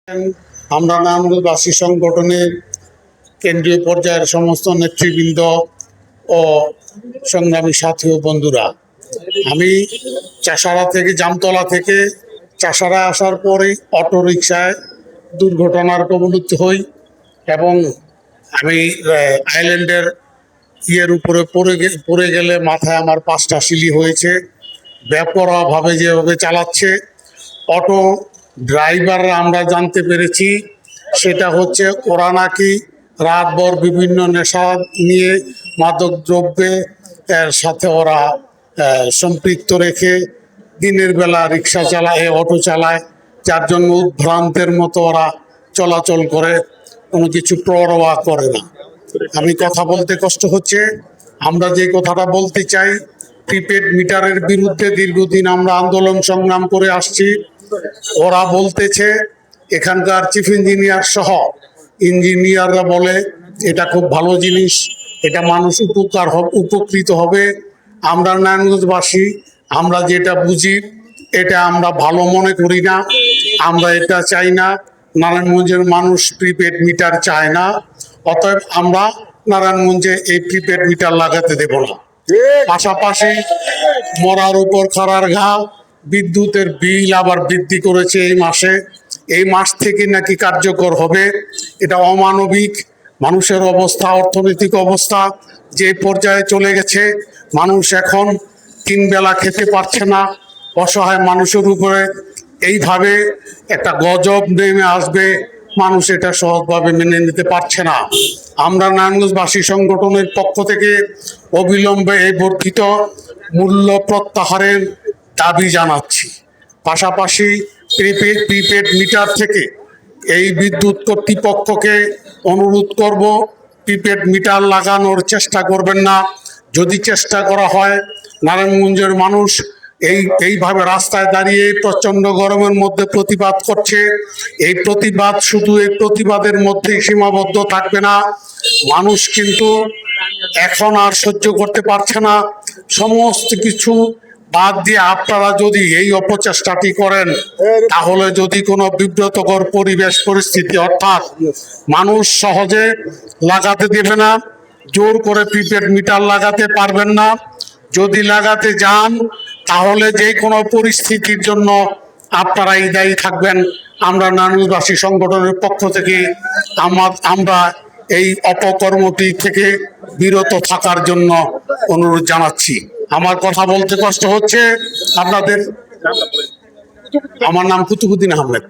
আমরা নারায়ণগঞ্জবাসী সংগঠনের কেন্দ্রীয় পর্যায়ের সমস্ত নেতৃবৃন্দ ও সংগ্রামী সাথী ও বন্ধুরা, আমি চাষারা থেকে জামতলা থেকে চাষারা আসার পরেই অটো রিক্সায় দুর্ঘটনার কবলিত হই এবং আমি আইল্যান্ডের উপরে পড়ে গেলে মাথায় আমার 5টা সিলি হয়েছে। বেপরোয়াভাবে যেভাবে চালাচ্ছে অটো ড্রাইভাররা, আমরা জানতে পেরেছি সেটা হচ্ছে ওরা নাকি রাতভর বিভিন্ন নেশা নিয়ে মাদক দ্রব্যে এর সাথে ওরা সম্পৃক্ত রেখে দিনের বেলা রিক্সা চালায়, অটো চালায়, যার জন্য উদ্ভ্রান্তের মতো ওরা চলাচল করে, কোনো কিছু পরোয়া করে না। আমি কথা বলতে কষ্ট হচ্ছে। আমরা যে কথাটা বলতে চাই, প্রিপেড মিটারের বিরুদ্ধে দীর্ঘদিন আমরা আন্দোলন সংগ্রাম করে আসছি। ওরা বলতেছে, এখানকার চিফ ইঞ্জিনিয়ার সহ ইঞ্জিনিয়াররা বলে এটা খুব ভালো জিনিস, এটা মানুষ উপকৃত হবে। আমরা নারায়ণগঞ্জবাসী আমরা যেটা বুঝি এটা আমরা ভালো মনে করি না, আমরা এটা চাই না। নারায়ণগঞ্জের মানুষ প্রিপেড মিটার চায় না, অতএব আমরা নারায়ণগঞ্জে এই প্রিপেড মিটার লাগাতে দেব না। পাশাপাশি মরার উপর খাড়ার ঘা, বিদ্যুতের বিল আবার বৃদ্ধি করেছে এই মাস থেকে নাকি কার্যকর হবে। এটা অমানবিক। মানুষের অবস্থা, অর্থনৈতিক অবস্থা যে পর্যায়ে চলে গেছে, মানুষ এখন 3 বেলা খেতে পারছে না। অসহায় মানুষের উপরে এইভাবে একটা গজব নেমে আসবে, মানুষ এটা সহজভাবে মেনে নিতে পারছে না। আমরা নারায়ণগঞ্জবাসী সংগঠনের পক্ষ থেকে অবিলম্বে এই বর্ধিত মূল্য প্রত্যাহারের দাবি জানাচ্ছি। পাশাপাশি প্রিপেড মিটার থেকে এই বিদ্যুৎ কর্তৃপক্ষকে অনুরোধ করব, প্রিপেড মিটার লাগানোর চেষ্টা করবেন না। যদি চেষ্টা করা হয়, নারায়ণগঞ্জের মানুষ এইভাবে রাস্তায় দাঁড়িয়ে প্রচণ্ড গরমের মধ্যে প্রতিবাদ করছে। এই প্রতিবাদ শুধু এই প্রতিবাদের মধ্যেই সীমাবদ্ধ থাকবে না। মানুষ কিন্তু এখন আর সহ্য করতে পারছে না। সমস্ত কিছু বাদ দিয়ে আপনারা যদি এই অপচেষ্টাটি করেন, তাহলে যদি কোনো বিব্রতকর পরিস্থিতি, অর্থাৎ মানুষ সহজে লাগাতে দেবে না, জোর করে প্রিপেড মিটার লাগাতে পারবেন না। যদি লাগাতে যান, তাহলে যে কোনো পরিস্থিতির জন্য আপনারাই দায়ী থাকবেন। আমরা নারায়ণগঞ্জবাসী সংগঠনের পক্ষ থেকে আমরা এই অপকর্মটি থেকে বিরত থাকার জন্য অনুরোধ জানাচ্ছি। আমার কথা বলতে কষ্ট হচ্ছে আপনাদের। আমার নাম কুতুবুদ্দিন আহমেদ।